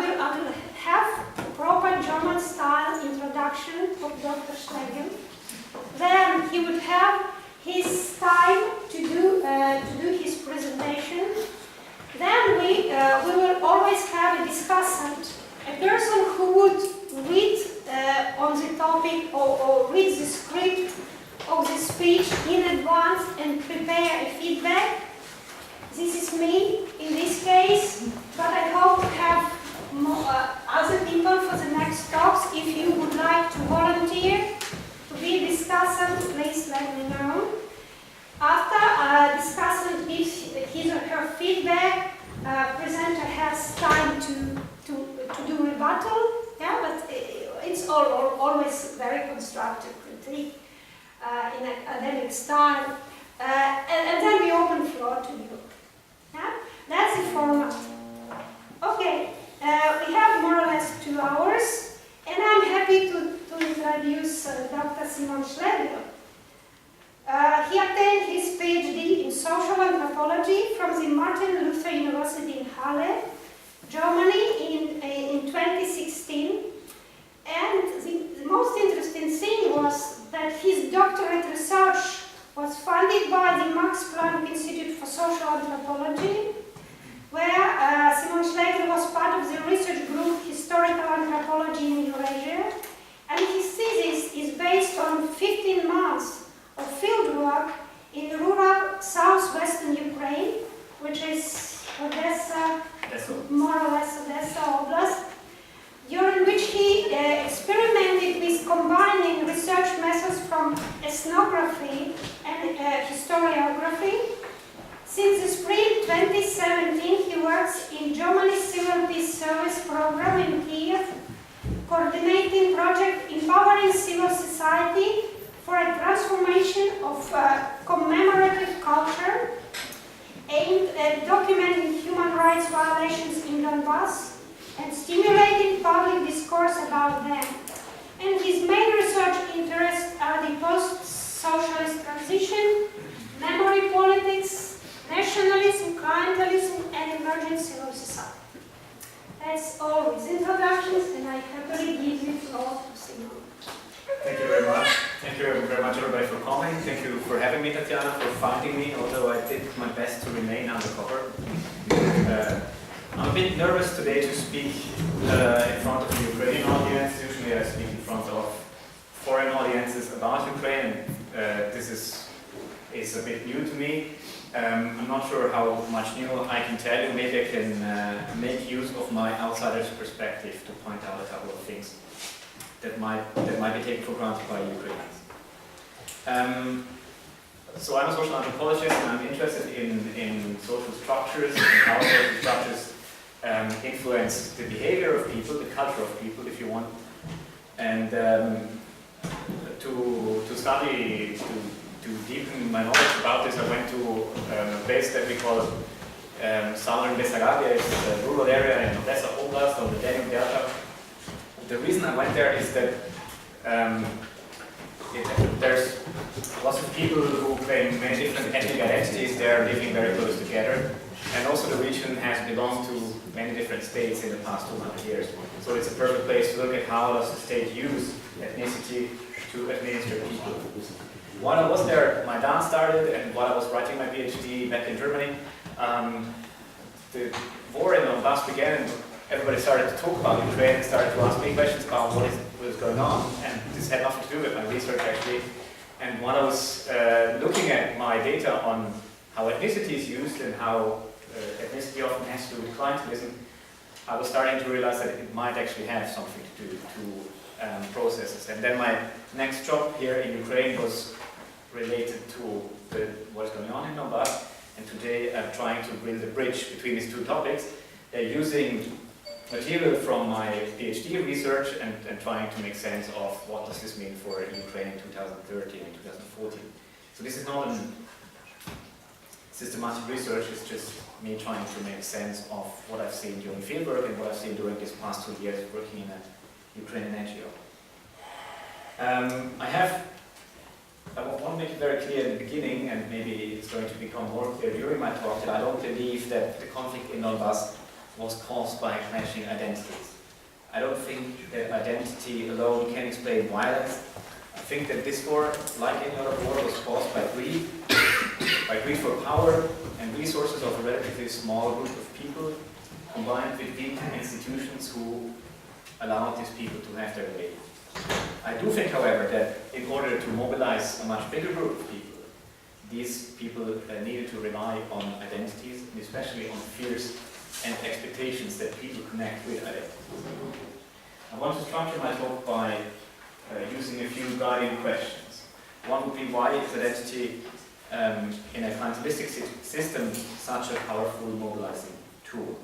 I will have a proper German-style introduction of Dr. Schlegel. Then he would have his time to do his presentation. Then we will always have a discussant, a person who would read on the topic or read the script of the speech in advance and prepare a feedback. This is me in this case, but I hope to have more, other people for the next talks. If you would like to volunteer to be a discussant, please let me know. After a discussant gives his or her feedback, presenter has time to do rebuttal. Yeah, but it's always very constructive critique in academic style, and then we open floor to you. Yeah, that's the format. Okay, we have more or less 2 hours, and I'm happy to introduce Dr. Simon Schlegel. He obtained his PhD in social anthropology from the Martin Luther University in Halle, Germany in 2016. And the most interesting thing was that his doctorate research was funded by the Max Planck Institute for Social Anthropology, where Simon Schlegel was part of the research group Historical Anthropology in Eurasia. And his thesis is based on 15 months of field work in rural southwestern Ukraine, which is Odessa, more or less Odessa Oblast, during which he experimented with combining research methods from ethnography and historiography. Since the spring 2017, he works in Germany's Civil Peace Service program in Kiev, coordinating project Empowering Civil Society for a transformation of commemorative culture aimed at documenting human rights violations in Donbass and stimulating public discourse about them. And his main research interests are the post-socialist transition, memory politics, nationalism, clientelism, and emerging civil society. That's all with introductions, and I happily give the floor to Simon. Thank you very much. Thank you very much, everybody, for coming. Thank you for having me, Tatiana, for finding me, although I did my best to remain undercover. I'm a bit nervous today to speak in front of a Ukrainian audience. Usually I speak in front of foreign audiences about Ukraine, and this is a bit new to me. I'm not sure how much new I can tell you. Maybe I can make use of my outsider's perspective to point out a couple of things that might be taken for granted by Ukrainians. So I'm a social anthropologist, and I'm interested in social structures and how social structures influence the behavior of people, the culture of people, if you want. And to study, to deepen my knowledge about this, I went to a place that we call Southern Bessarabia. It's a rural area in Odessa Oblast on the Danube Delta. The reason I went there is that there's lots of people who claim many different ethnic identities. They're living very close together. And also the region has belonged to many different states in the past 200 years. So it's a perfect place to look at how does the state use ethnicity to administer people. While I was there, my dance started, and while I was writing my PhD back in Germany, the war in Donbass began, and everybody started to talk about Ukraine and started to ask me questions about what is going on. And this had nothing to do with my research, actually. And while I was looking at my data on how ethnicity is used and how ethnicity often has to do with clientelism, I was starting to realize that it might actually have something to do to processes. And then my next job here in Ukraine was related to what is going on in Donbass. And today I'm trying to build a bridge between these two topics, using material from my PhD research and trying to make sense of what does this mean for Ukraine in 2013 and 2014. So this is not a systematic research, it's just me trying to make sense of what I've seen during fieldwork and what I've seen during these past 2 years working in a Ukrainian NGO. I want to make it very clear in the beginning, and maybe it's going to become more clear during my talk, that I don't believe that the conflict in Donbass was caused by clashing identities. I don't think that identity alone can explain violence. I think that this war, like any other war, was caused by greed for power and resources of a relatively small group of people, combined with weak institutions who allowed these people to have their way. I do think, however, that in order to mobilize a much bigger group of people, these people needed to rely on identities, and especially on fears and expectations that people connect with identities. I want to structure my talk by using a few guiding questions. One would be, why is identity in a clientelistic system such a powerful mobilizing tool?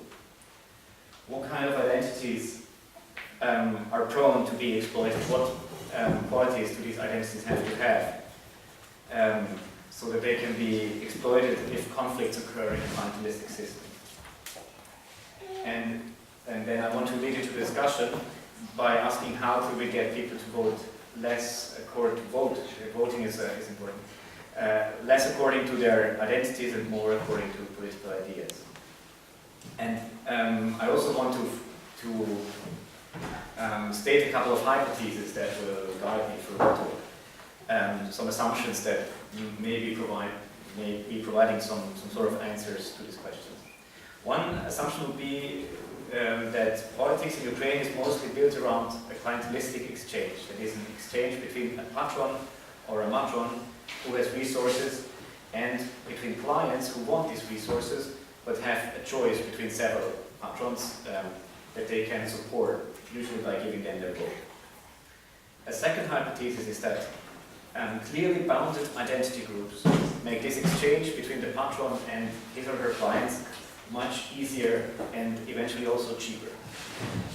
What kind of identities are prone to be exploited? What qualities do these identities have to have so that they can be exploited if conflicts occur in a clientelistic system? And then I want to lead into discussion by asking how do we get people to vote less according to voting is important, less according to their identities and more according to political ideas. And I also want to state a couple of hypotheses that will guide me through the talk. Some assumptions that may be providing some sort of answers to these questions. One assumption would be that politics in Ukraine is mostly built around a clientelistic exchange. That is an exchange between a patron or a matron who has resources and between clients who want these resources but have a choice between several patrons that they can support, usually by giving them their vote. A second hypothesis is that clearly bounded identity groups make this exchange between the patron and his or her clients much easier and eventually also cheaper.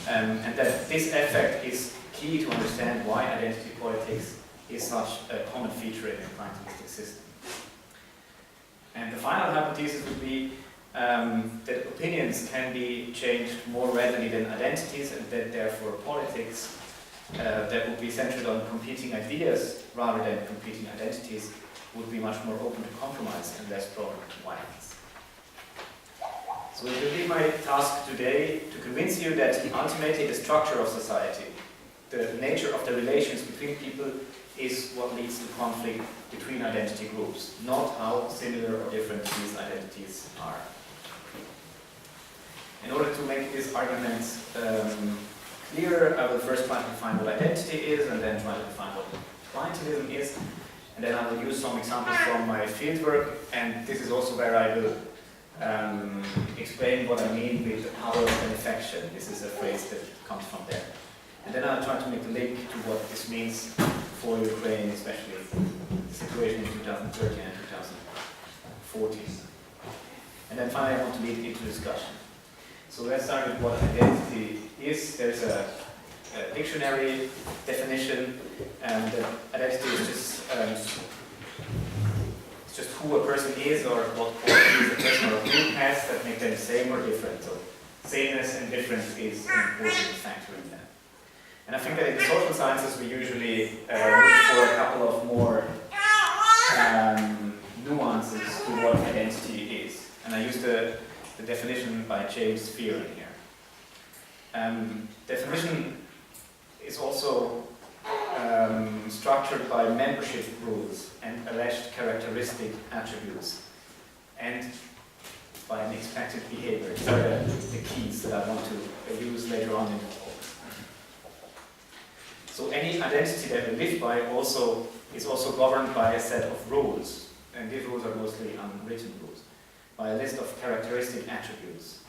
And that this effect is key to understand why identity politics is such a common feature in a clientelistic system. And the final hypothesis would be that opinions can be changed more readily than identities, and that therefore politics that would be centered on competing ideas rather than competing identities would be much more open to compromise and less prone to violence. So it will be my task today to convince you that ultimately the structure of society, the nature of the relations between people, is what leads to conflict between identity groups, not how similar or different these identities are. In order to make this argument clearer, I will first try to define what identity is, and then try to define what clientelism is, and then I will use some examples from my fieldwork, and this is also where I will explain what I mean with the power of benefaction. This is a phrase that comes from there. And then I'll try to make the link to what this means for Ukraine, especially the situation in 2013 and 2014. And then finally I want to lead into discussion. So let's start with what identity is. There's a dictionary definition, and identity is just who a person is or what qualities a person or a group has that make them same or different. So sameness and difference is an important factor in that. And I think that in the social sciences we usually look for a couple of more nuances to what identity is. And I use the definition by James Fearon here. Definition is also structured by membership rules and alleged characteristic attributes, and by an expected behavior. These are the keys that I want to use later on in the talk. So any identity that we live by is also governed by a set of rules, and these rules are mostly unwritten rules, by a list of characteristic attributes.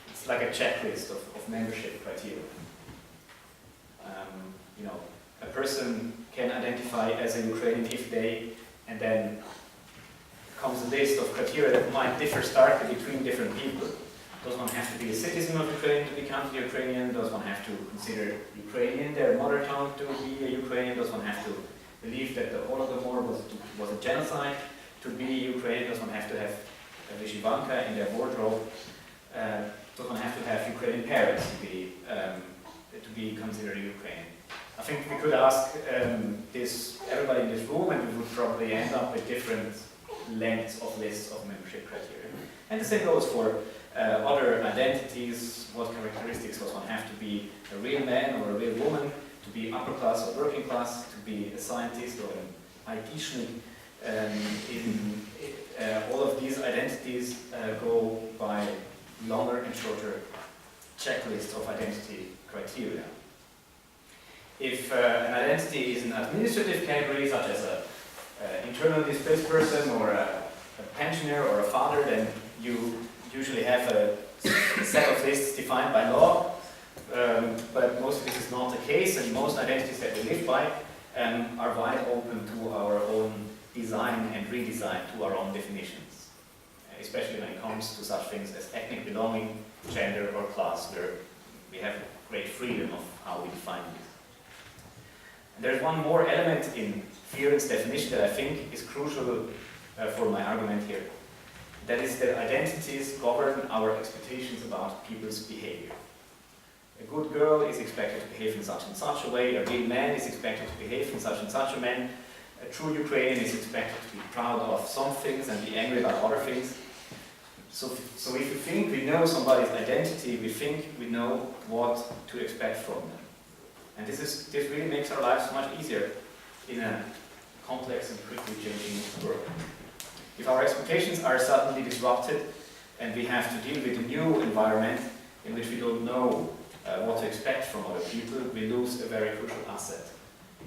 It's like a checklist of membership criteria. A person can identify as a Ukrainian if they, and then comes a list of criteria that might differ starkly between different people. Does one have to be a citizen of Ukraine to become a Ukrainian? Does one have to consider Ukrainian their mother tongue to be a Ukrainian? Does one have to believe that the Holodomor was a genocide to be Ukrainian? Does one have to have a Vyshyvanka in their wardrobe? Does one have to have Ukrainian parents to be considered Ukrainian? I think we could ask everybody in this room, and we would probably end up with different lengths of lists of membership criteria. And the same goes for other identities, what characteristics does one have to be a real man or a real woman, to be upper class or working class, to be a scientist or an IT-schnick. All of these identities go by longer and shorter checklists of identity criteria. If an identity is an administrative category, such as an internally displaced person or a pensioner or a father, then you usually have a set of lists defined by law, but most of this is not the case, and most identities that we live by are wide open to our own design and redesign, to our own definitions, especially when it comes to such things as ethnic belonging, gender, or class, where we have great freedom of how we define these. And there's one more element in Fearon's definition that I think is crucial for my argument here. That is that identities govern our expectations about people's behavior. A good girl is expected to behave in such and such a way, a real man is expected to behave in such and such a man, a true Ukrainian is expected to be proud of some things and be angry about other things. So if we think we know somebody's identity, we think we know what to expect from them. And this really makes our lives much easier in a complex and quickly changing world. If our expectations are suddenly disrupted and we have to deal with a new environment in which we don't know what to expect from other people, we lose a very crucial asset.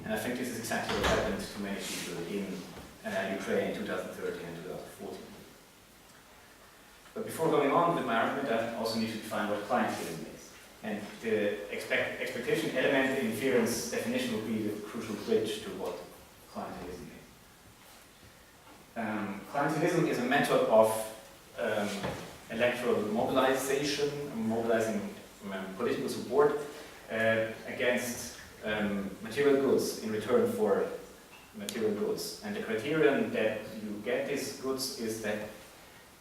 And I think this is exactly what happened to many people in Ukraine in 2013 and 2014. But before going on with my argument, I also need to define what clientelism is. And the expectation element in Fearon's definition would be the crucial bridge to what clientelism is. Clientelism is a method of electoral mobilization, mobilizing political support against material goods in return for material goods. And the criterion that you get these goods is that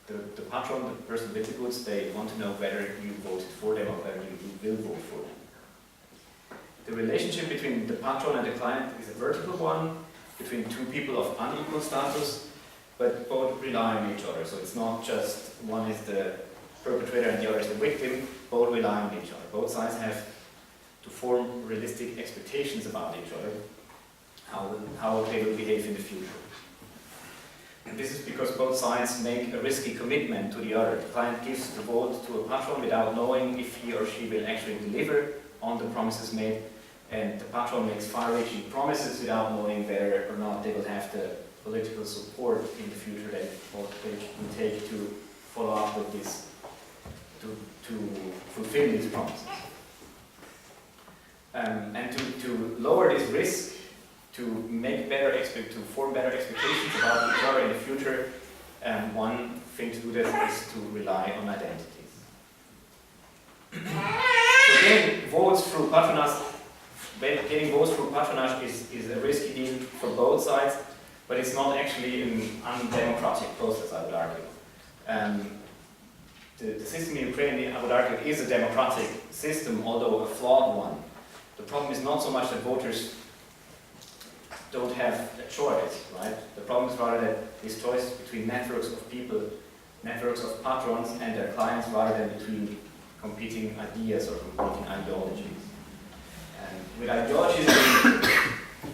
the patron, the person with the goods, they want to know whether you voted for them or whether you will vote for them. The relationship between the patron and the client is a vertical one, between two people of unequal status, but both rely on each other. So it's not just one is the perpetrator and the other is the victim, both rely on each other. Both sides have to form realistic expectations about each other, how they will behave in the future. And this is because both sides make a risky commitment to the other. The client gives the vote to a patron without knowing if he or she will actually deliver on the promises made, and the patron makes far-reaching promises without knowing whether or not they will have the political support in the future that it will take to follow up with this, to fulfill these promises. And to lower this risk, to form better expectations about each other in the future, one thing to do that is to rely on identities. So getting votes through patronage is a risky deal for both sides, but it's not actually an undemocratic process, I would argue. The system in Ukraine, I would argue, is a democratic system, although a flawed one. The problem is not so much that voters don't have a choice, right? The problem is rather that this choice between networks of people, networks of patrons and their clients, rather than between competing ideas or competing ideologies. And with ideologies,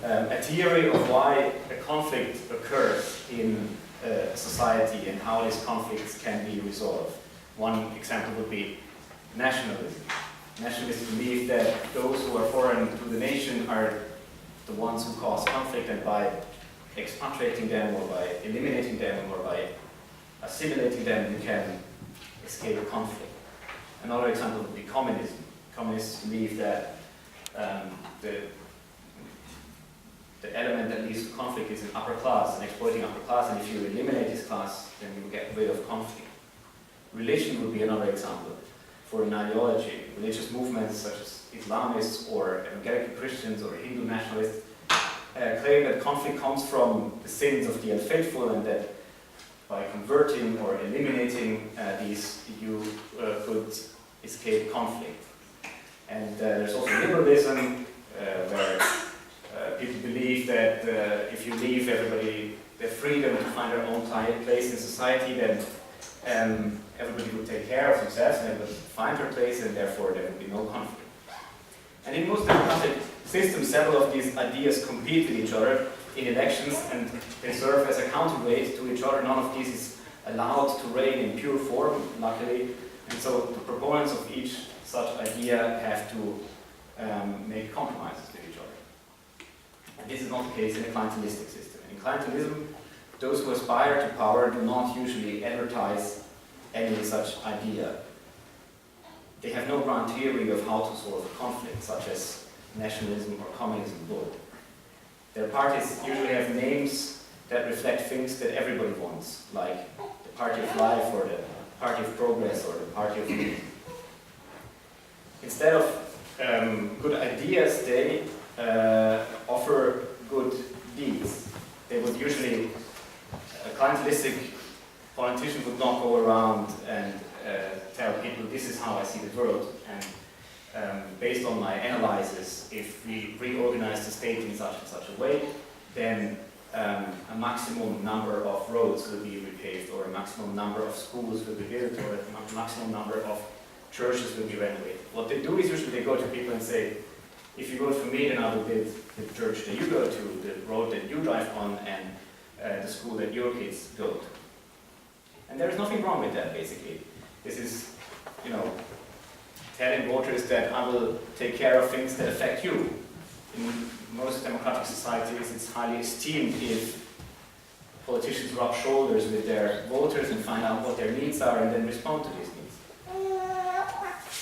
a theory of why a conflict occurs in a society and how these conflicts can be resolved. One example would be nationalism. Nationalists believe that those who are foreign to the nation are the ones who cause conflict, and by expatriating them or by eliminating them or by assimilating them, you can escape conflict. Another example would be communism. Communists believe that the element that leads to conflict is an upper class, an exploiting upper class, and if you eliminate this class, then you get rid of conflict. Religion would be another example for an ideology. Religious movements such as Islamists or evangelical Christians or Hindu nationalists claim that conflict comes from the sins of the unfaithful, and that by converting or eliminating these, you could escape conflict. And there's also liberalism, where people believe that if you leave everybody the freedom to find their own place in society, then everybody would take care of themselves and they would find their place, and therefore there would be no conflict. And in most democratic systems, several of these ideas compete with each other in elections, and they serve as a counterweight to each other. None of these is allowed to reign in pure form, luckily, and so the proponents of each such idea have to make compromises with each other. And this is not the case in a clientelistic system. In clientelism, those who aspire to power do not usually advertise any such idea. They have no grand theory of how to solve a conflict, such as nationalism or communism would. Their parties usually have names that reflect things that everybody wants, like the Party of Life or the Party of Progress or the Party of Youth. Instead of good ideas, they offer good deeds. They would usually, a clientelistic politician would not go around and tell people, this is how I see the world, and based on my analysis, if we reorganize the state in such and such a way, then a maximum number of roads will be repaved, or a maximum number of schools will be built, or a maximum number of churches will be renovated. What they do is usually they go to people and say, if you vote for me, then I will build the church that you go to, the road that you drive on, and the school that your kids go to. And there is nothing wrong with that, basically. This is, telling voters that I will take care of things that affect you. In most democratic societies, it's highly esteemed if politicians rub shoulders with their voters and find out what their needs are and then respond to these needs.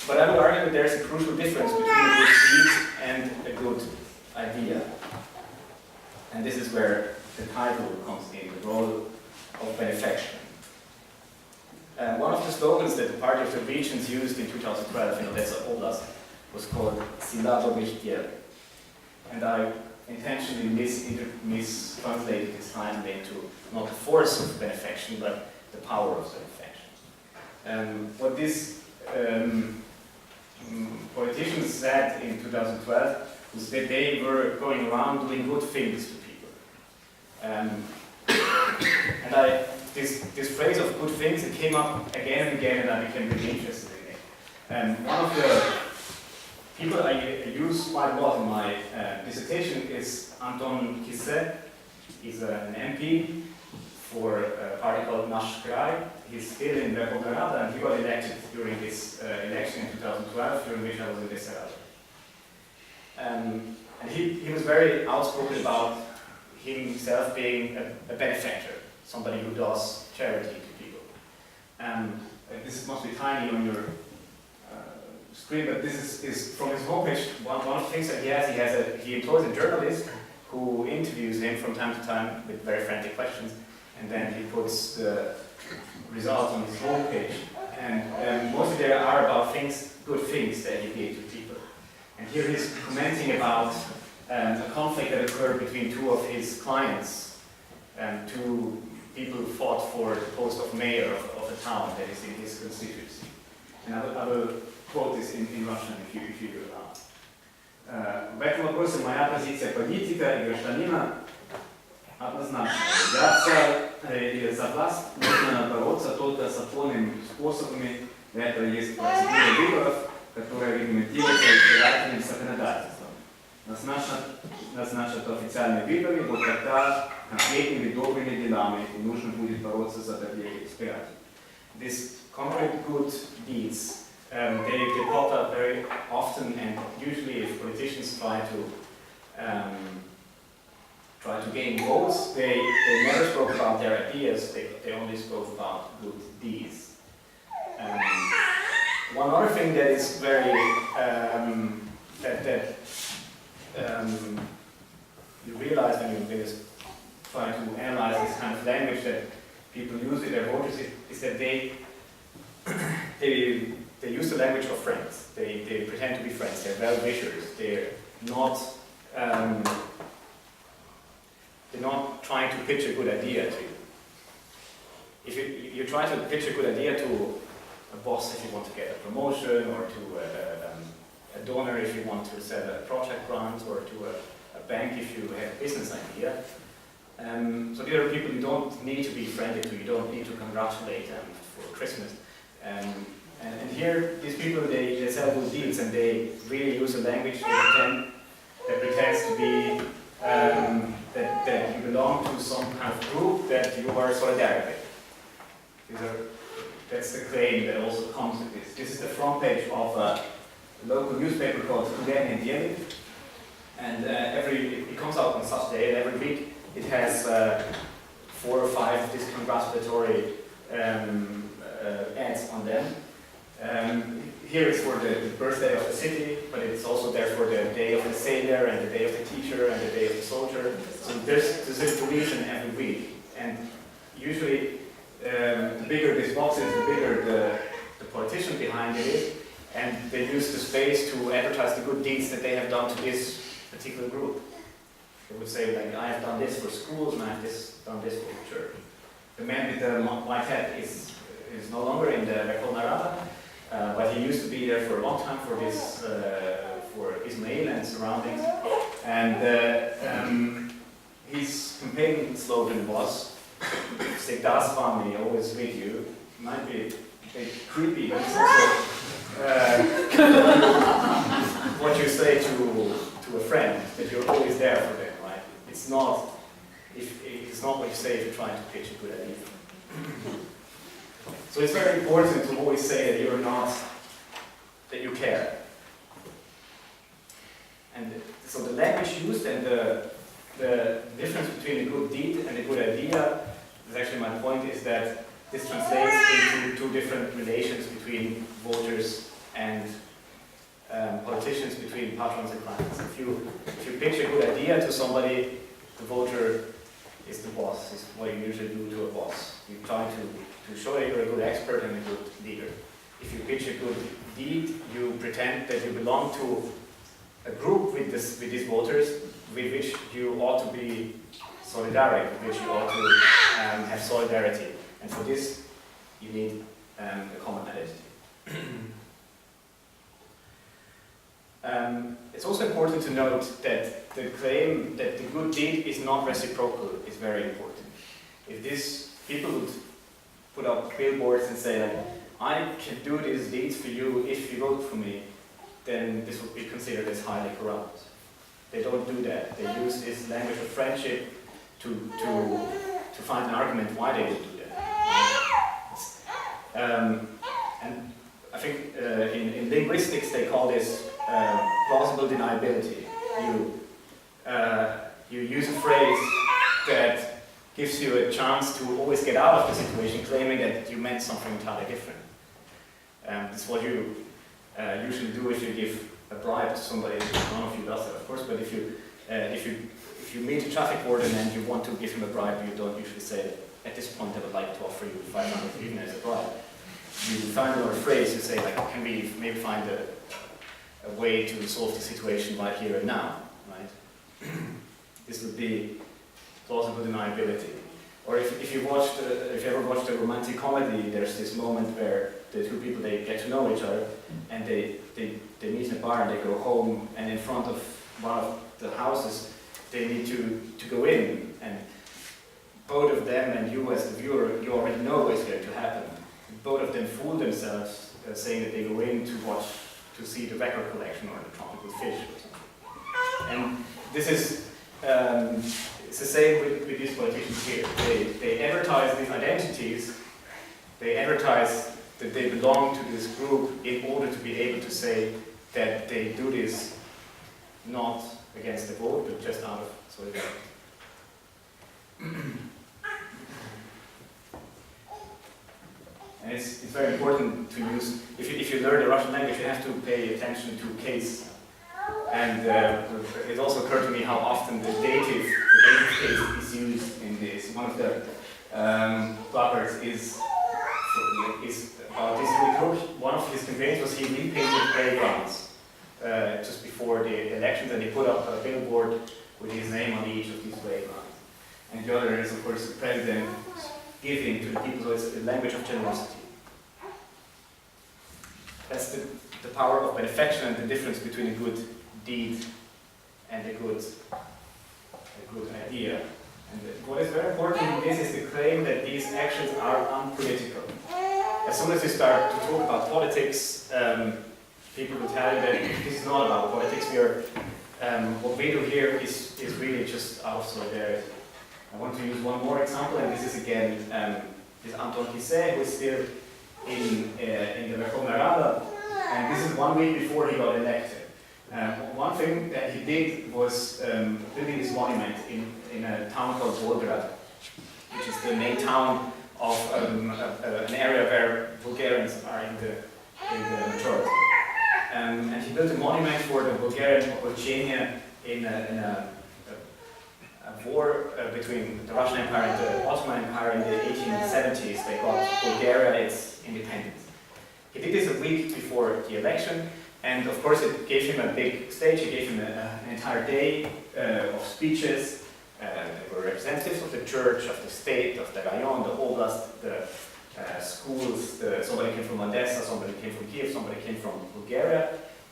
But I would argue that there's a crucial difference between a good deed and a good idea. And this is where the title comes in, the role of benefaction. One of the slogans that the Party of the Regions used in 2012 in Odessa Oblast was called Sila Dobychtiel. And I intentionally mistranslated this title into not the force of benefaction, but the power of benefaction. What these politicians said in 2012 was that they were going around doing good things to people. And this phrase of good things, it came up again and again, and I became really interested in it. One of the people I use quite a lot in my dissertation is Anton Kisse. He's an MP for a party called Nasz Kraj. He's still in Verkhovna Rada, and he got elected during this election in 2012, during which I was in this Rada. And he was very outspoken about himself being a benefactor, somebody who does charity to people. This must be tiny on your screen, but this is from his homepage. One of the things that he employs a journalist who interviews him from time to time with very frantic questions, and then he puts the results on his homepage. And mostly they are about good things that he did to people. And here he's commenting about a conflict that occurred between two of his clients, two people who fought for the post of mayor of a town that is in his constituency. And I will quote this in Russian if you allow. В этом вопросе моя позиция политика и гражданина однозначна. За власть нужно бороться только законными способами. Для этого есть процедура выборов, которая регламентируется избирательным законодательством. Назначат официальные выборы, вот тогда конкретными добрыми делами нужно будет бороться за доверие избирателей. These concrete good deeds, they pop up very often, and usually if politicians try to gain votes, they never spoke about their ideas, they only spoke about good deeds. One other thing that is very you realize when you try to analyze this kind of language that people use with their voters is that they use the language of friends. They pretend to be friends. They're well-wishers. They're not trying to pitch a good idea to you. If you try to pitch a good idea to a boss if you want to get a promotion, or to a donor if you want to sell a project grant, or to a bank if you have a business idea. So these are people you don't need to be friendly to, you don't need to congratulate them for Christmas. And here, these people, they sell good deeds, and they really use a language that pretends to be that you belong to some kind of group that you are solidary with. That's the claim that also comes with this. This is the front page of a local newspaper called Schlegel in Vienna, and it comes out on such day, and every week it has 4 or 5 these congratulatory ads on them. Here it's for the birthday of the city, but it's also there for the day of the sailor and the day of the teacher and the day of the soldier. So there's a division every week, and usually the bigger this box is, the bigger the politician behind it is, and they use the space to advertise the good deeds that they have done to this particular group. They would say, like, I have done this for schools and I have done this for the church. The man with the white hat is no longer in the Rekol Narada, but he used to be there for a long time for this, for Ismail and surroundings. And his campaign slogan was, "Stay das family, always with you." Might be a bit creepy, but it's also what you say to a friend, that you're always there for them, right? It's not what you say if you're trying to pitch a good idea. So it's very important to always say that that you care. And so the language used and the difference between a good deed and a good idea, is actually my point, is that this translates into 2 different relations between voters and politicians, between patrons and clients. If you pitch a good idea to somebody, the voter is the boss, is what you usually do to a boss. You try to show that you're a good expert and a good leader. If you pitch a good deed, you pretend that you belong to a group with these voters, with which you ought to be solidaric, with which you ought to have solidarity. And for this, you need a common identity. It's also important to note that the claim that the good deed is not reciprocal is very important. If these people would put up billboards and say, like, I can do these deeds for you if you vote for me, then this would be considered as highly corrupt. They don't do that. They use this language of friendship to find an argument why they would do that. And I think in linguistics they call this plausible deniability. You use a phrase that gives you a chance to always get out of the situation, claiming that you meant something entirely different. That's what you usually do if you give a bribe to somebody. None of you does that, of course, but if you meet a traffic warden and you want to give him a bribe, you don't usually say, at this point I would like to offer you 500 hryvnia as a bribe. You find another phrase, you say, like, can we maybe find a way to resolve the situation right here and now, right? This would be plausible deniability. Or if you ever watched a romantic comedy, there's this moment where the 2 people, they get to know each other, and they meet in a bar and they go home, and in front of one of the houses they need to go in, and both of them and you as the viewer, you already know what's going to happen. Both of them fool themselves saying that they go in to see the record collection or the tropical fish or something. And this is it's the same with these politicians here. They advertise these identities, they advertise that they belong to this group in order to be able to say that they do this not against the vote, but just out of solidarity. And it's very important to use, if you learn the Russian language, you have to pay attention to case. And it also occurred to me how often the dative case is used in this. One of the placards is about this recruit. One of his campaigns was he repainted playgrounds just before the elections, and he put up a billboard with his name on each of these playgrounds. And the other is, of course, the president giving to the people, so it's a language of generosity. That's the power of benefaction and the difference between a good deed and a good idea. And what is very important in this is the claim that these actions are unpolitical. as soon as you start to talk about politics, people will tell you that this is not about politics. What we do here is really just out of solidarity. I want to use one more example, and this is again this Anton Kissé, who is still in the Verkhovna Rada, and this is 1 week before he got elected. One thing that he did was building this monument in a town called Volgrad, which is the main town of an area where Bulgarians are in the majority. And he built a monument for the Bulgarian Okolchenia in a war between the Russian Empire and the Ottoman Empire in the 1870s. They got Bulgaria its independence. He did this a week before the election, and of course it gave him a big stage. It gave him an entire day of speeches. There were representatives of the church, of the state, of the rayon, the oblast, the schools. Somebody came from Odessa, somebody came from Kiev, somebody came from Bulgaria.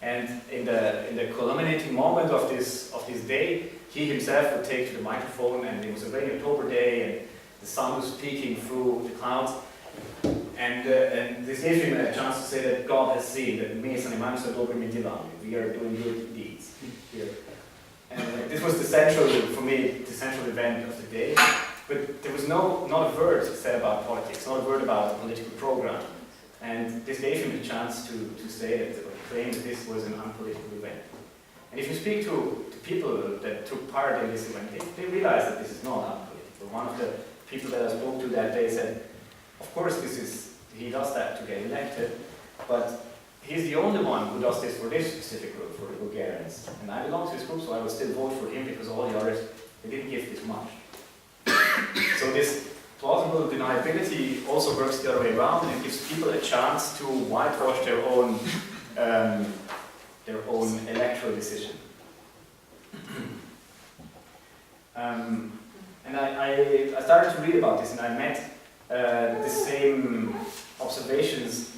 And in the culminating moment of this day, he himself would take to the microphone, and it was a rainy October day, and the sun was peeking through the clouds. And this gave him a chance to say that God has seen that we are doing good deeds here. And this was for me, the central event of the day. But there was not a word said about politics, not a word about a political program. And this gave him the chance to say that, or claim that this was an unpolitical event. And if you speak to people that took part in this event, they realize that this is not unpolitical. One of the people that I spoke to that day said, of course he does that to get elected, but he's the only one who does this for this specific group, for the Bulgarians. And I belong to this group, so I will still vote for him because all the others, they didn't give this much. So this plausible deniability also works the other way around, and it gives people a chance to whitewash their own electoral decision. And I started to read about this, and I met the same observations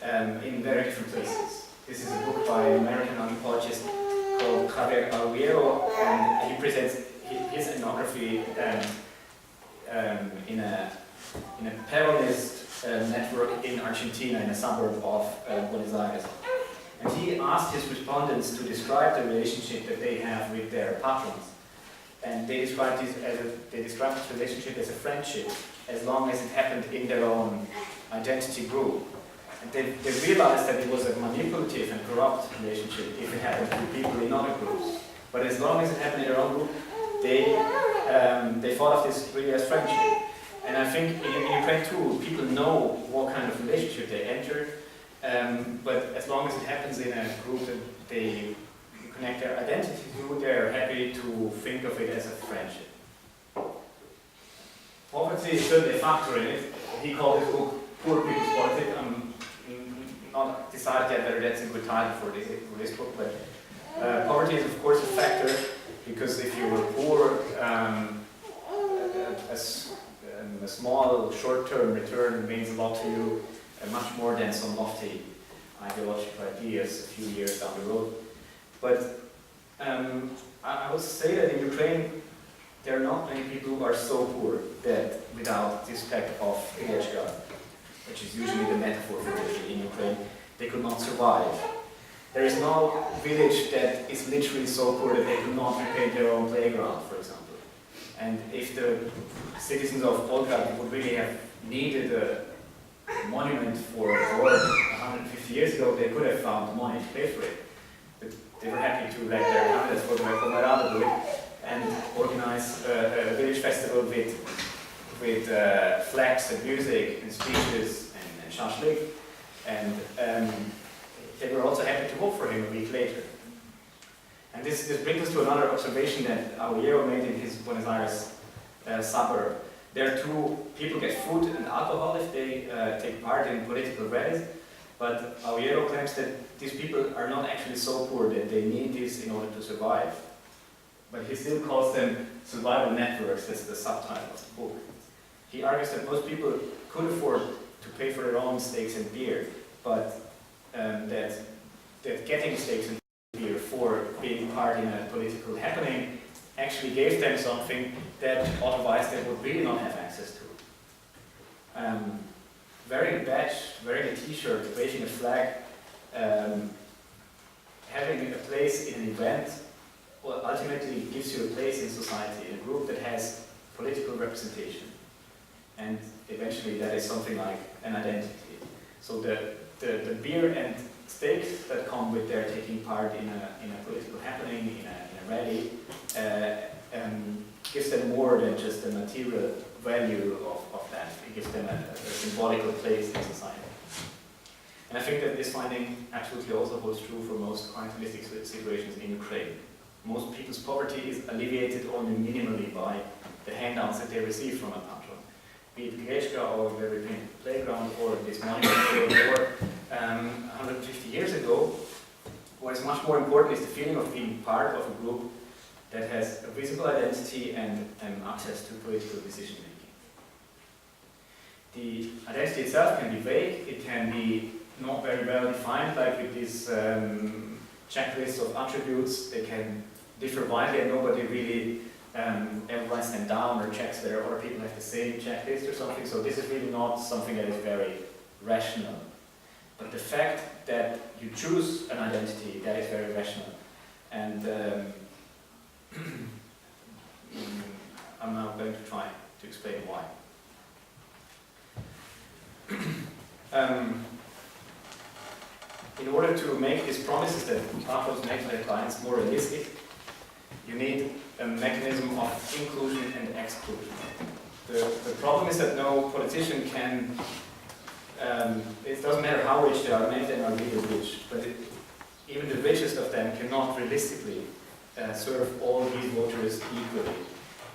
in very different places. This is a book by an American anthropologist called Javier Arguero, and he presents his ethnography in a Peronist network in Argentina, in a suburb of Buenos Aires. And he asked his respondents to describe the relationship that they have with their patrons. And they described this relationship as a friendship, as long as it happened in their own identity group. And they realized that it was a manipulative and corrupt relationship if it happened to people in other groups. But as long as it happened in their own group, they thought of this really as friendship. And I think in Ukraine too, people know what kind of relationship they enter, but as long as it happens in a group that they connect their identity to, they're happy to think of it as a friendship. Poverty is certainly a factor in it. He called his book Poor People's Politics. I'm not decided yet whether that's a good title for this book, but poverty is of course a factor, because if you were poor, a small short-term return means a lot to you, much more than some lofty ideological ideas a few years down the road. But I would say that in Ukraine, there are not many people who are so poor that without this type of Ilechka, which is usually the metaphor for poverty in Ukraine, they could not survive. There is no village that is literally so poor that they could not repaint their own playground, for example. And if the citizens of Volgrad would really have needed a monument for 150 years ago, they could have found money to pay for it. But they were happy to let their candidates for the Verkhovna do it and organize a village festival with flags and music and speeches and shashlik. And they were also happy to vote for him a week later. And this brings us to another observation that Arguero made in his Buenos Aires suburb. There too, people get food and alcohol if they take part in political rallies, but Arguero claims that these people are not actually so poor that they need this in order to survive. But he still calls them survival networks. That's the subtitle of the book. He argues that most people could afford to pay for their own steaks and beer, but that getting steaks and beer for being part in a political happening actually gave them something that otherwise they would really not have access to. wearing a badge, wearing a t-shirt, waving a flag, having a place in an event, well, ultimately gives you a place in society, in a group that has political representation. And eventually that is something like an identity. So the beer and steaks that come with their taking part in a political happening, in a rally, gives them more than just the material value of that. It gives them a symbolical place in society. And I think that this finding absolutely also holds true for most clientelistic situations in Ukraine. Most people's poverty is alleviated only minimally by the handouts that they receive from a patron. Be it Grechka or the repainted playground or this monument or 150 years ago. What is much more important is the feeling of being part of a group that has a visible identity and access to political decision making. The identity itself can be vague, it can be not very well defined, like with this checklist of attributes. They can differ widely and nobody really ever writes them down or checks whether other people have the same checklist or something. So this is really not something that is very rational. But the fact that you choose an identity, that is very rational. And I'm now going to try to explain why. In order to make these promises that patrons make to their clients more realistic, you need a mechanism of inclusion and exclusion. The problem is that no politician can, it doesn't matter how rich they are, many of them are really rich, but even the richest of them cannot realistically serve all these voters equally.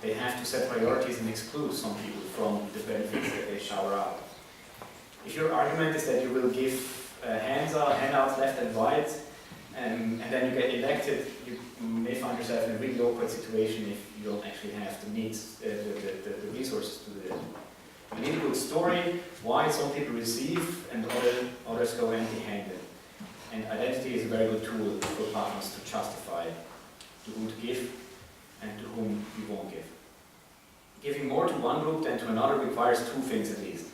They have to set priorities and exclude some people from the benefits that they shower out. If your argument is that you will give handouts left and right, and then you get elected, you may find yourself in a really awkward situation if you don't actually have the needs, the resources to do it. You need a good story, why some people receive and others go empty-handed. And identity is a very good tool for partners to justify to whom to give and to whom you won't give. Giving more to one group than to another requires two things at least.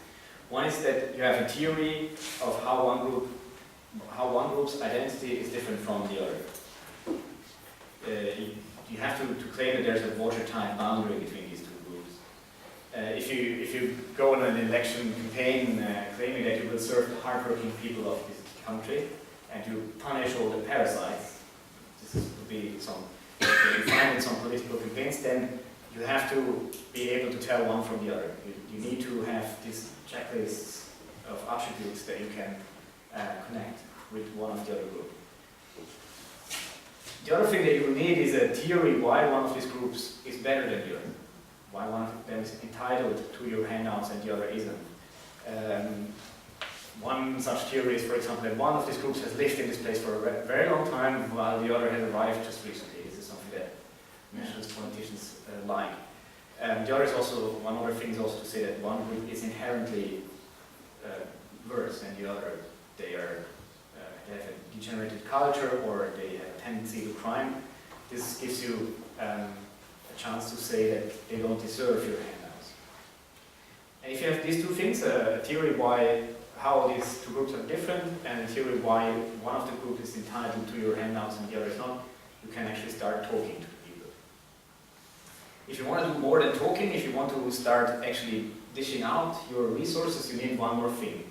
One is that you have a theory of how one group's identity is different from the other. You have to claim that there's a watertight boundary between these two groups. If you go on an election campaign claiming that you will serve the hardworking people of this country and you punish all the parasites, this would be some, you find in some political campaigns, then you have to be able to tell one from the other. You need to have these checklists of attributes that you can connect with one of the other group. The other thing that you will need is a theory why one of these groups is better than the other. Why one of them is entitled to your handouts and the other isn't. One such theory is, for example, that one of these groups has lived in this place for a very long time while the other has arrived just recently. This is something that nationalist politicians like. The other is also, one other thing is also to say that one group is inherently worse than the other. They have a degenerated culture or they have a tendency to crime. This gives you a chance to say that they don't deserve your handouts. And if you have these two things, a theory how these two groups are different and a theory why one of the groups is entitled to your handouts and the other is not, you can actually start talking to people. If you want to do more than talking, if you want to start actually dishing out your resources, you need one more thing,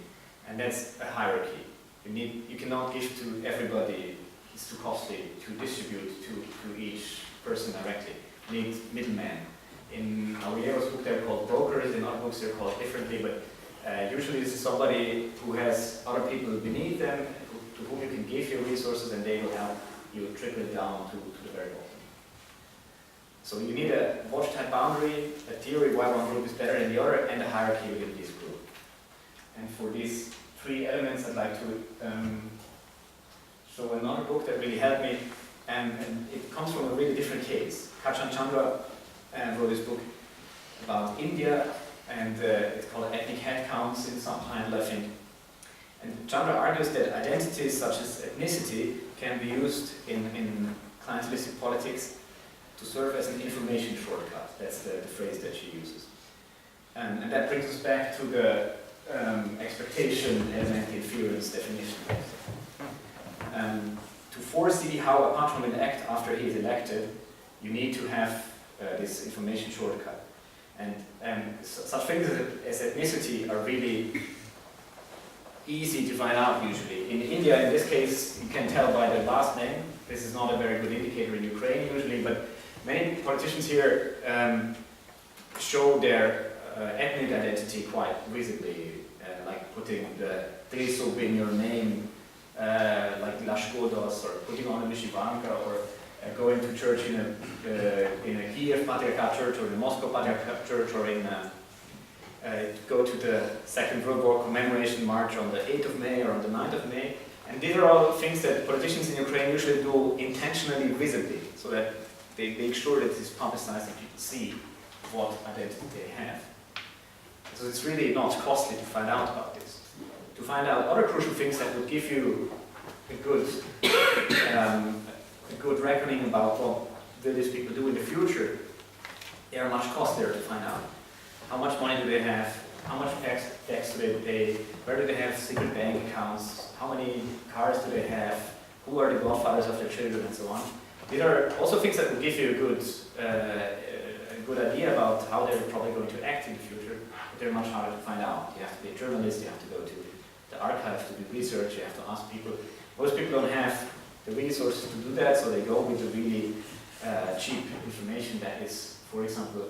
and that's a hierarchy. You cannot give to everybody, it's too costly to distribute to each person directly. You need middlemen. In Aurelio's book they're called brokers, in other books they're called differently, but usually this is somebody who has other people beneath them, to whom you can give your resources and they will help you trickle it down to the very bottom. So you need a watertight boundary, a theory why one group is better than the other, and a hierarchy within this group. And for these three elements I'd like to show another book that really helped me, and it comes from a really different case. Kachan Chandra wrote this book about India, and it's called Ethnic Headcounts in subtitle, I think. And Chandra argues that identities such as ethnicity can be used in clientelistic politics to serve as an information shortcut. That's the phrase that she uses. And that brings us back to the expectation element inference definition. To foresee how a patron will act after he is elected, you need to have this information shortcut. And such things as ethnicity are really easy to find out usually. In India, in this case, you can tell by the last name. This is not a very good indicator in Ukraine usually, but many politicians here show their ethnic identity quite visibly, like putting the Trisub in your name, like Lashkodos, or putting on a Mishivanka, or going to church in a Kiev Patriarchal Church, or the Moscow Patriarchal Church, or go to the Second World War commemoration march on the 8th of May or on the 9th of May. And these are all things that politicians in Ukraine usually do intentionally, visibly, so that they make sure that it is publicized and people see what identity they have. So it's really not costly to find out about this. To find out other crucial things that would give you a good reckoning about what will these people do in the future, they are much costlier to find out. How much money do they have? How much tax do they pay? Where do they have secret bank accounts? How many cars do they have? Who are the godfathers of their children, and so on? These are also things that will give you a good idea about how they're probably going to act in the future, but they're much harder to find out. You have to be a journalist, you have to go to the archive to do research, you have to ask people. Most people don't have the resources to do that, so they go with the really cheap information that is, for example,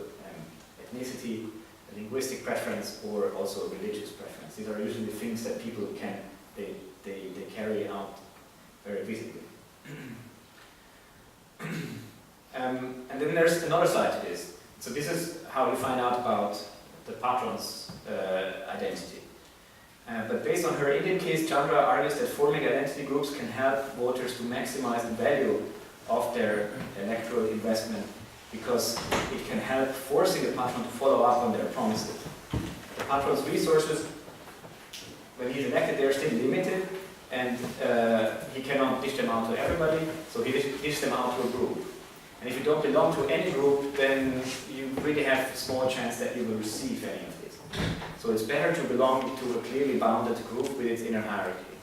ethnicity, linguistic preference, or also religious preference. These are usually things that people they carry out very visibly. And then there's another side to this. So this is how you find out about the patron's identity. But based on her Indian case, Chandra argues that forming identity groups can help voters to maximize the value of their electoral investment, because it can help forcing the patron to follow up on their promises. The patron's resources, when he's elected, they're still limited, and he cannot dish them out to everybody, so he dishes them out to a group. And if you don't belong to any group, then you really have a small chance that you will receive any of this. So it's better to belong to a clearly bounded group with its inner hierarchy.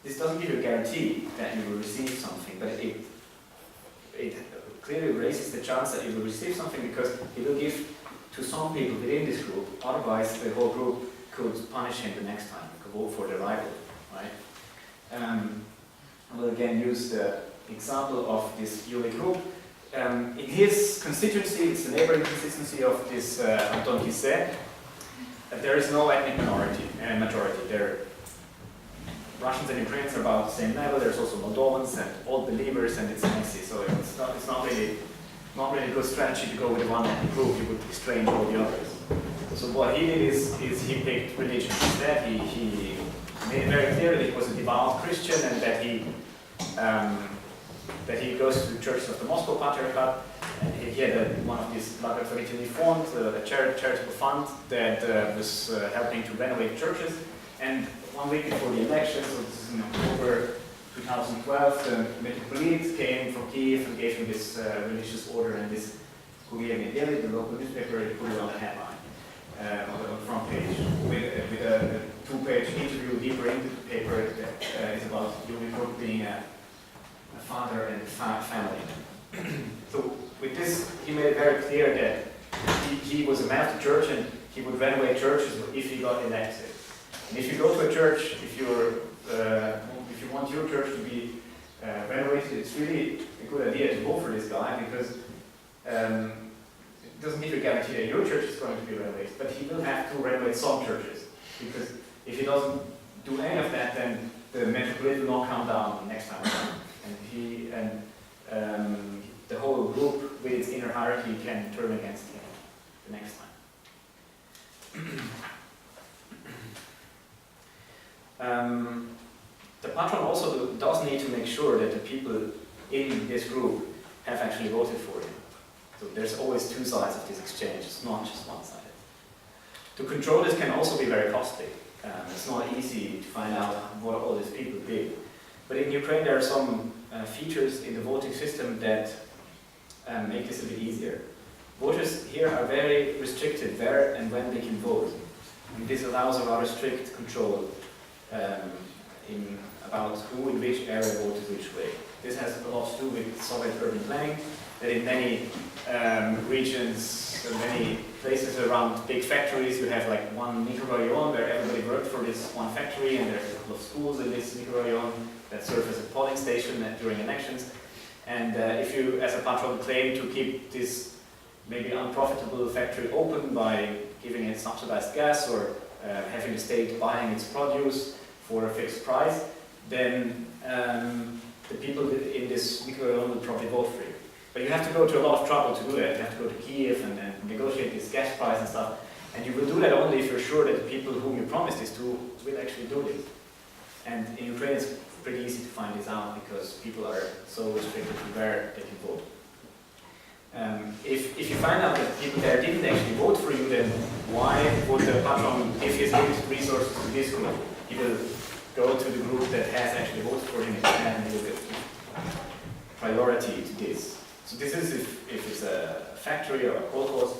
This doesn't give you a guarantee that you will receive something, but it clearly raises the chance that you will receive something, because he will give to some people within this group, otherwise the whole group could punish him the next time, could vote for the rival, right? I will again use the example of this Yuli group. In his constituency, it's the neighboring constituency of this Anton Kisse, there is no ethnic majority. Russians and Ukrainians are about the same level. There's also Moldovans and old believers, and it's messy. So it's not really a good strategy to go with one ethnic group. You would estrange all the others. So what he did is he picked religion instead. He made it very clear that he was a devout Christian, and that he goes to the churches of the Moscow Patriarchate. And he had one of these благотворительный fund, a charitable fund that was helping to renovate churches. And 1 week before the election, so this is in October 2012, the Metropolitan came from Kiev and gave him this religious order, and this Kurier Nedelia, the local newspaper, put it on the headline, on the front page, with a 2-page interview deeper into the paper that is about Yuli being a father and family. So with this, he made it very clear that he was a man of the church, and he would renovate churches if he got elected. And if you go to a church, if you want your church to be renovated, it's really a good idea to vote for this guy, because it doesn't give you a guarantee that your church is going to be renovated, but he will have to renovate some churches, because if he doesn't do any of that, then the Metropolitan will not come down next time around, and the whole group with its inner hierarchy can turn against him the next time. The patron also does need to make sure that the people in this group have actually voted for him. So there's always two sides of this exchange, it's not just one-sided. To control this can also be very costly. It's not easy to find out what all these people did. But in Ukraine there are some features in the voting system that make this a bit easier. Voters here are very restricted where and when they can vote. And this allows a rather strict control about who in which area voted which way. This has a lot to do with Soviet urban planning, that in many regions, many places around big factories, you have like one microrayon where everybody worked for this one factory, and there's a couple of schools in this microrayon that serve as a polling station during elections. And if you, as a patron, claim to keep this maybe unprofitable factory open by giving it subsidized gas or having the state buying its produce for a fixed price, then the people in this microrayon will probably vote for you. But you have to go to a lot of trouble to do that. You have to go to Kiev and negotiate this gas price and stuff. And you will do that only if you're sure that the people whom you promised this to will actually do this. And in Ukraine it's pretty easy to find this out because people are so restricted to where they can vote. If you find out that people there didn't actually vote for you, then why would the patron give his limited resources to this group? He will go to the group that has actually voted for him and he will give priority to this. So this is if it's a factory or a kolkhoz,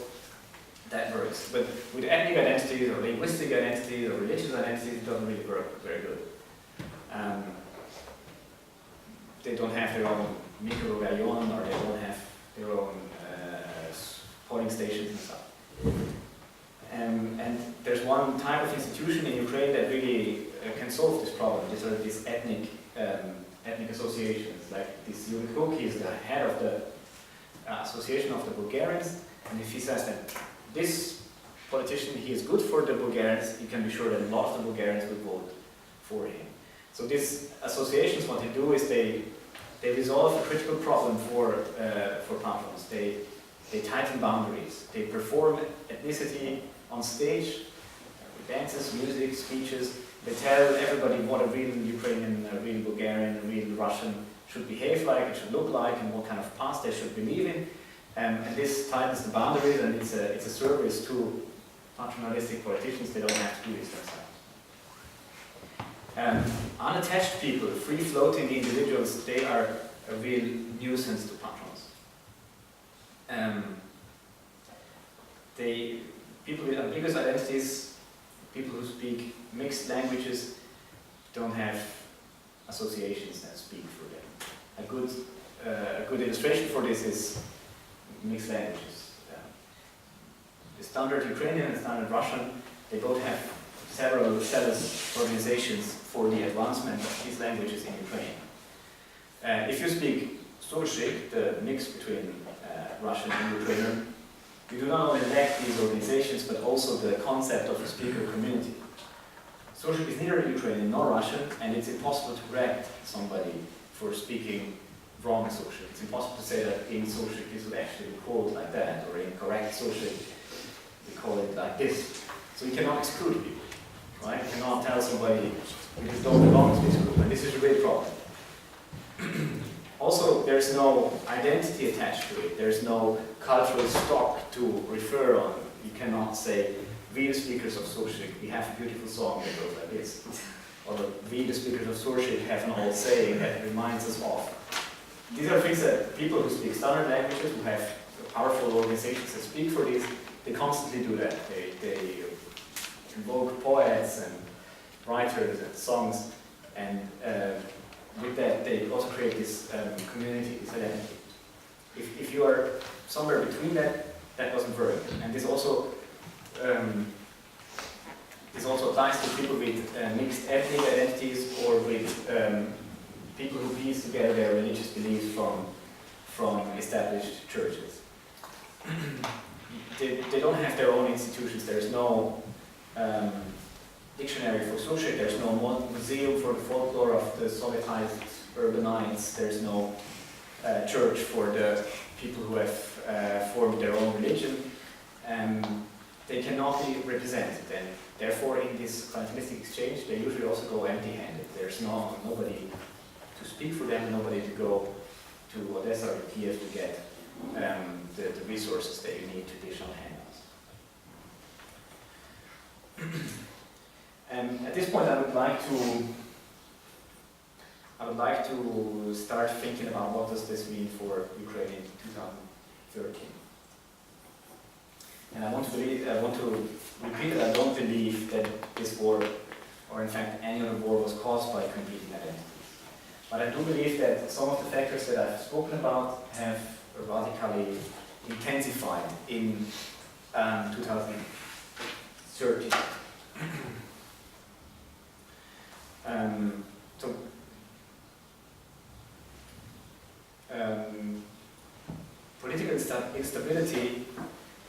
that works. But with ethnic identities or linguistic identities or religious identities, it doesn't really work very good. They don't have their own microrayon or they don't have their own polling stations and stuff. And there's one type of institution in Ukraine that really can solve this problem. These are these ethnic associations. Like this Yuri Koki is the head of the Association of the Bulgarians, and if he says that this politician, he is good for the Bulgarians, you can be sure that a lot of the Bulgarians will vote for him. So these associations, what they do is they resolve a critical problem for patrons. They tighten boundaries. They perform ethnicity on stage, with dances, music, speeches. They tell everybody what a real Ukrainian, a real Bulgarian, a real Russian should behave like, it should look like, and what kind of past they should believe in. And this tightens the boundaries, and it's a service to patronalistic politicians. They don't have to do this themselves. Unattached people, free-floating individuals, they are a real nuisance to patrons. People with ambiguous identities, people who speak mixed languages, don't have associations that speak for them. A good illustration for this is mixed languages. The standard Ukrainian and standard Russian, they both have several zealous organizations for the advancement of these languages in Ukraine. If you speak Surshik, the mix between Russian and Ukrainian, you do not only lack these organizations, but also the concept of a speaker community. Surshik is neither Ukrainian nor Russian, and it's impossible to correct somebody for speaking wrong Surshik. It's impossible to say that in Surshik this would actually be called like that, or in correct Surshik we call it like this. So you cannot exclude people, right? You cannot tell somebody you just don't belong to this group, and this is a real problem. Also, there's no identity attached to it. There's no cultural stock to refer on. You cannot say, we the speakers of Surshik, we have a beautiful song that goes like this. Or we the speakers of Surshik have an old saying that reminds us of. These are things that people who speak standard languages, who have powerful organizations that speak for these, they constantly do that. They invoke poets and writers and songs, and with that they also create this community, this identity. If you are somewhere between that, that doesn't work. And this also applies to people with mixed ethnic identities, or with people who piece together their religious beliefs from established churches. They don't have their own institutions. There's no dictionary for Surshik, there's no museum for the folklore of the Sovietized urbanites, there's no church for the people who have formed their own religion. They cannot be represented, and therefore in this clientelistic exchange they usually also go empty-handed. There's nobody to speak for them, nobody to go to Odessa or Kiev to get the resources that you need to dish on handouts. At this point I would like to start thinking about what does this mean for Ukraine in 2013. And I want to repeat that I don't believe that this war, or in fact any other war, was caused by competing identities. But I do believe that some of the factors that I've spoken about have radically intensified in 2030. Political instability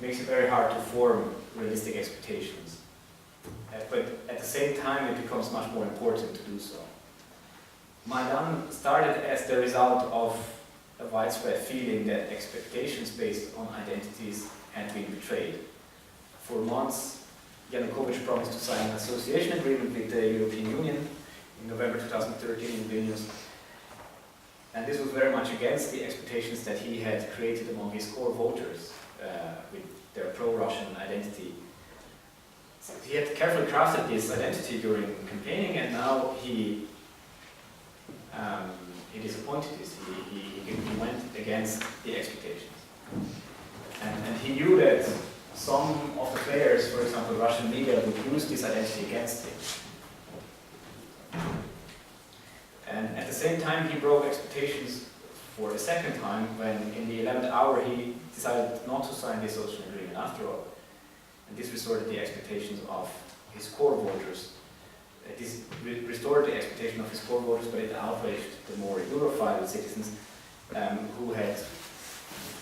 makes it very hard to form realistic expectations. But at the same time, it becomes much more important to do so. Maidan started as the result of a widespread feeling that expectations based on identities had been betrayed. For months, Yanukovych promised to sign an association agreement with the European Union in November 2013 in Vilnius. And this was very much against the expectations that he had created among his core voters with their pro-Russian identity. So he had carefully crafted this identity during campaigning, and now he disappointed this. He went against the expectations. And he knew that some of the players, for example Russian media, would use this identity against him. And at the same time, he broke expectations for a second time when, in the 11th hour, he decided not to sign the association agreement after all. And this restored the expectations of his core voters. This restored the expectation of his core voters, but it outraged the more Europhile citizens who had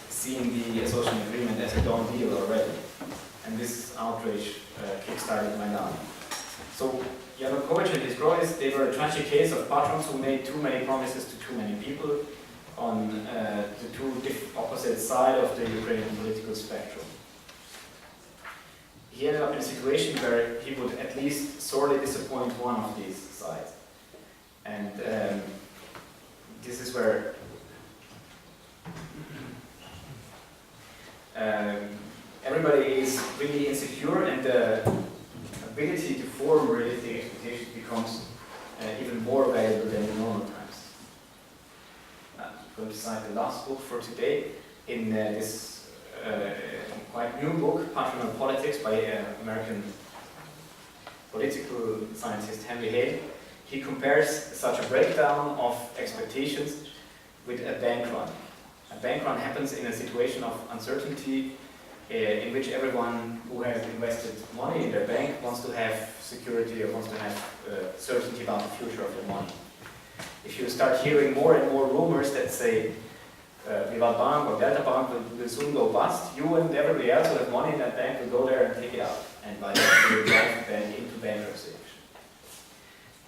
seen the association agreement as a done deal already. And this outrage kick-started Maidan. So Yanukovych and his cronies, they were a tragic case of patrons who made too many promises to too many people on the two opposite sides of the Ukrainian political spectrum. He ended up in a situation where he would at least sorely disappoint one of these sides. And this is where everybody is really insecure, and the ability to form realistic expectations becomes even more valuable than in normal times. I'm going to cite the last book for today in this quite new book, Patronal Politics, by American political scientist Henry Hale. He compares such a breakdown of expectations with a bank run. A bank run happens in a situation of uncertainty in which everyone who has invested money in their bank wants to have security or wants to have certainty about the future of their money. If you start hearing more and more rumors that say Vivat Bank or Delta Bank will soon go bust, you and everybody else who have money in that bank will go there and take it out, and by that you will drive the bank into bankruptcy.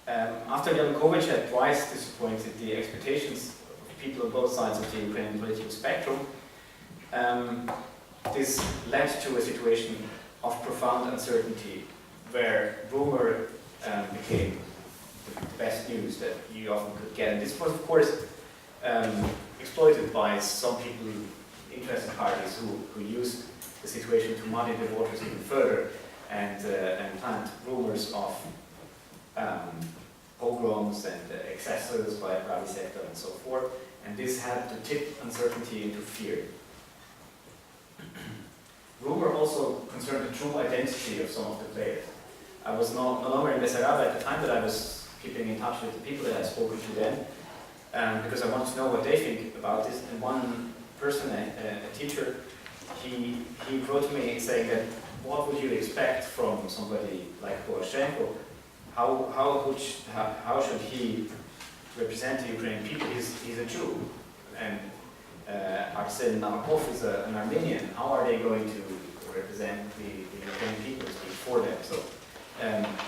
After Yanukovych had twice disappointed the expectations of people on both sides of the Ukrainian political spectrum, this led to a situation of profound uncertainty where rumor became the best news that you often could get. And this was, of course, exploited by some people, interested parties, who used the situation to muddy the waters even further and plant rumors of pogroms and excesses by the private sector and so forth. And this had to tip uncertainty into fear. Rumor also concerned the true identity of some of the players. I was no longer in Bessarab at the time, but I was keeping in touch with the people that I had spoken to then, because I wanted to know what they think about this. And one person, a teacher, he wrote to me saying that, what would you expect from somebody like Poroshenko? How should he represent the Ukrainian people? He's a Jew, and Arsen Namakov is an Armenian. How are they going to represent the Ukrainian people, speak for them? So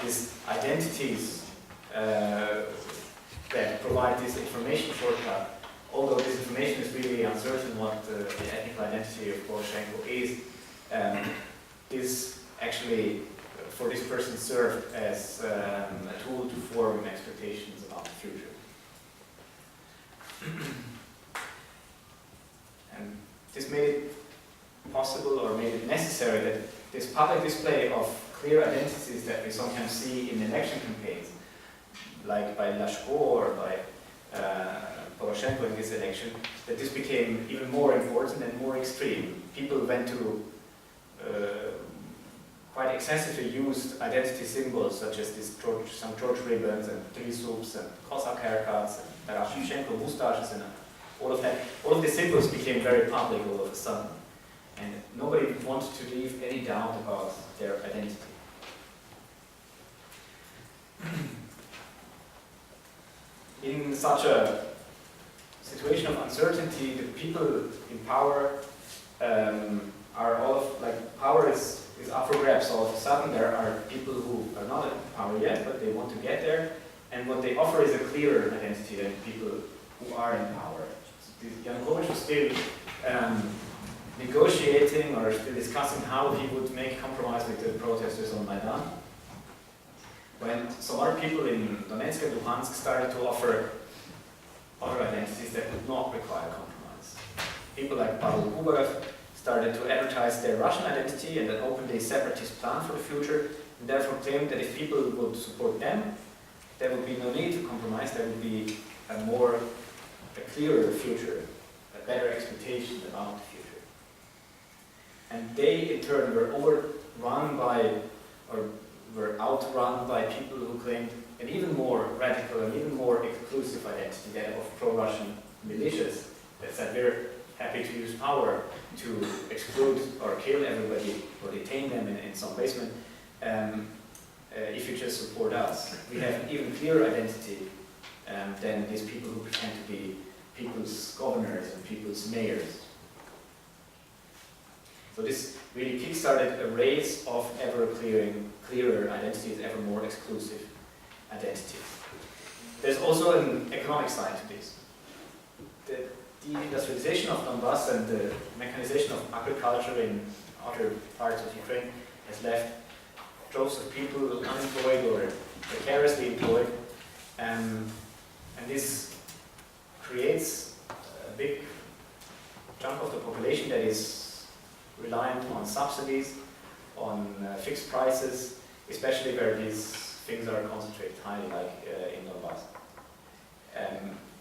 these identities that provide this information shortcut, although this information is really uncertain what the ethnic identity of Poroshenko is actually, for this person, served as a tool to form expectations about the future. And this made it possible, or made it necessary, that this public display of clear identities that we sometimes see in election campaigns, like by Lashko or by Poroshenko in this election, that this became even more important and more extreme. People went to quite excessively used identity symbols such as some George ribbons and three soups and Cossack haircuts and Tarashchenko moustaches and all of that. All of these symbols became very public all of a sudden, and nobody wanted to leave any doubt about their identity. In such a situation of uncertainty, the people in power are all of, like, power is up for grabs. All of a sudden there are people who are not in power yet, but they want to get there, and what they offer is a clearer identity than people who are in power. So Yanukovych was still negotiating or still discussing how he would make compromise with the protesters on Maidan, when some other people in Donetsk and Luhansk started to offer other identities that would not require compromise. People like Pavel Kubarev started to advertise their Russian identity and an openly separatist plan for the future, and therefore claimed that if people would support them, there would be no need to compromise, there would be a clearer future, a better expectation about the future. And they, in turn, were outrun by people who claimed an even more radical and even more exclusive identity, that of pro-Russian militias, that said we're happy to use power to exclude or kill everybody or detain them in some basement if you just support us. We have an even clearer identity than these people who pretend to be people's governors and people's mayors. So this really kick-started a race of ever clearer identities, ever more exclusive identities. There's also an economic side to this. The deindustrialization of Donbass and the mechanization of agriculture in other parts of Ukraine has left droves of people unemployed or precariously employed, and this creates a big chunk of the population that is reliant on subsidies, on fixed prices, especially where these things are concentrated highly, like in Donbass.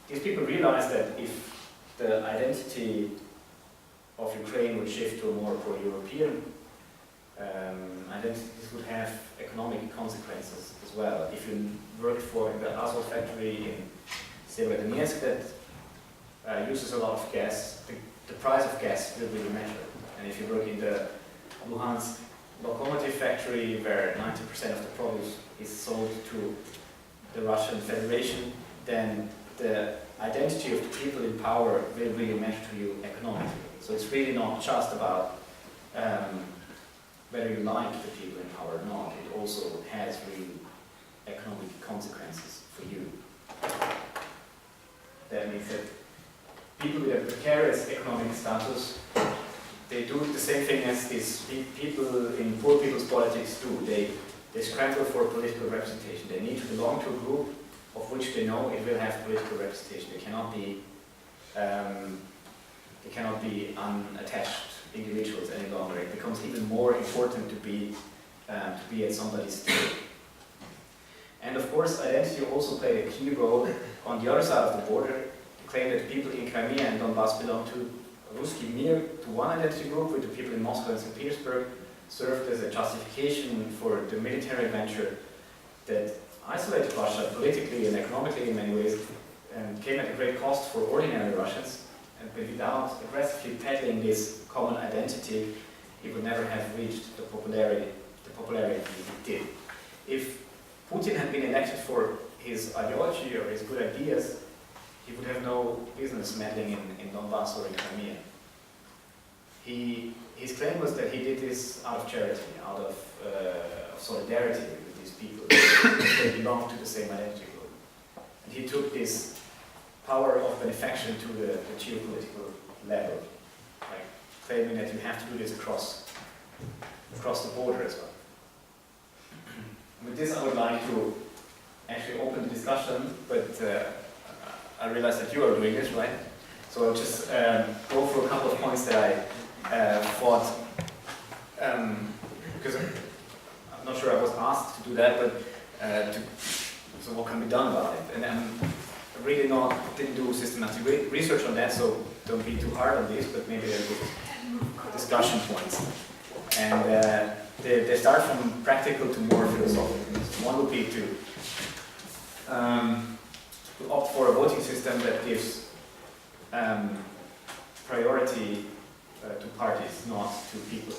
These people realize that if the identity of Ukraine would shift to a more pro-European identity, this would have economic consequences as well. If you worked for the Azov factory in Severodonetsk that uses a lot of gas, the price of gas will be measured. And if you work in the Luhansk locomotive factory, where 90% of the produce is sold to the Russian Federation, then the identity of the people in power will really matter to you economically. So it's really not just about whether you like the people in power or not. It also has real economic consequences for you. That means that people with a precarious economic status, they do the same thing as these people in poor people's politics do. They scramble for political representation. They need to belong to a group of which they know it will have political representation. They cannot be unattached individuals any longer. It becomes even more important to be at somebody's table. And of course, identity also played a key role on the other side of the border, to claim that the people in KMA and Donbass belong to Ruski Mir, to one identity group, with the people in Moscow and St. Petersburg served as a justification for the military venture that isolated Russia politically and economically in many ways, and came at a great cost for ordinary Russians. And without aggressively peddling this common identity, it would never have reached the popularity it did. If Putin had been elected for his ideology or his good ideas, he would have no business meddling in Donbass or in Crimea. His claim was that he did this out of charity, out of solidarity with these people. They belong to the same identity group. And he took this power of benefaction to the geopolitical level, like claiming that you have to do this across the border as well. With this, I would like to actually open the discussion, but I realize that you are doing this, right? So I'll just go through a couple of points that I thought, because I'm not sure I was asked to do that, but so what can be done about it? And I'm really didn't do systematic research on that, so don't be too hard on this, but maybe there are good discussion points. And they start from practical to more philosophical. One would be to opt for a voting system that gives priority to parties, not to people.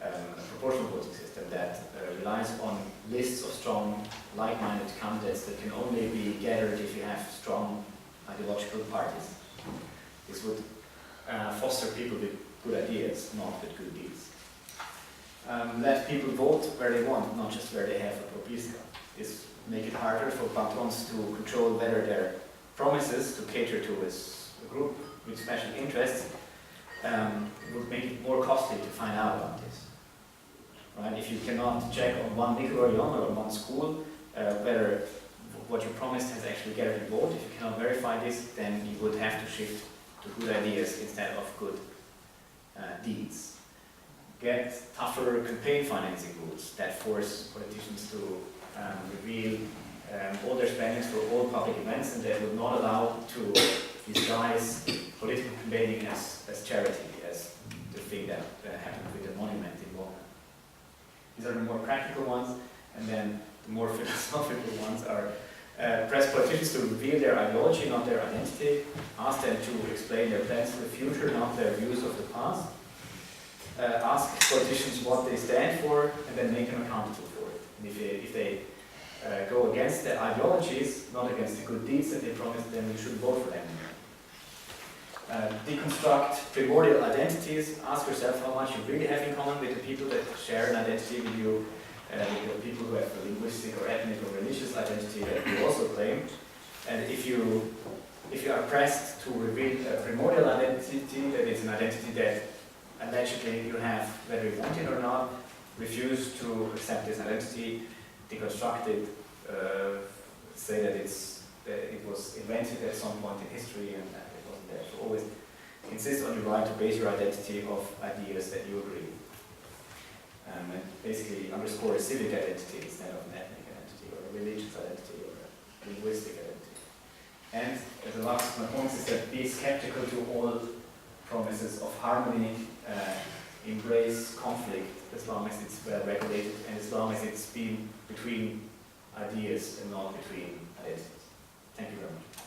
A proportional voting system that relies on lists of strong, like-minded candidates that can only be gathered if you have strong ideological parties. This would foster people with good ideas, not with good deeds. Let people vote where they want, not just where they have a propiska. This make it harder for patrons to control whether their promises to cater to a group with special interests would make it more costly to find out about this. Right? If you cannot check on one Nicaraguan or on one school whether what you promised has actually gathered a vote, if you cannot verify this, then you would have to shift to good ideas instead of good deeds. Get tougher campaign financing rules that force politicians to reveal all their spendings for all public events, and that would not allow to disguise political campaigning as charity, as the thing that happened with the monument in Rome. These are the more practical ones, and then the more philosophical ones are press politicians to reveal their ideology, not their identity, ask them to explain their plans for the future, not their views of the past, ask politicians what they stand for, and then make them accountable for it. And if they go against their ideologies, not against the good deeds that they promised, then you should vote for them. Deconstruct primordial identities. Ask yourself how much you really have in common with the people that share an identity with you, the people who have a linguistic or ethnic or religious identity that you also claim. And if you are pressed to reveal a primordial identity, that is an identity that allegedly you have, whether you want it or not, refuse to accept this identity, deconstruct it, say that it was invented at some point in history and that it wasn't there. So always insist on your right to base your identity of ideas that you agree with. And basically underscore a civic identity instead of an ethnic identity or a religious identity or a linguistic identity. And the last of my points is that be skeptical to all promises of harmony, embrace conflict as long as it's well regulated and as long as it's been between ideas and not between identities. Thank you very much.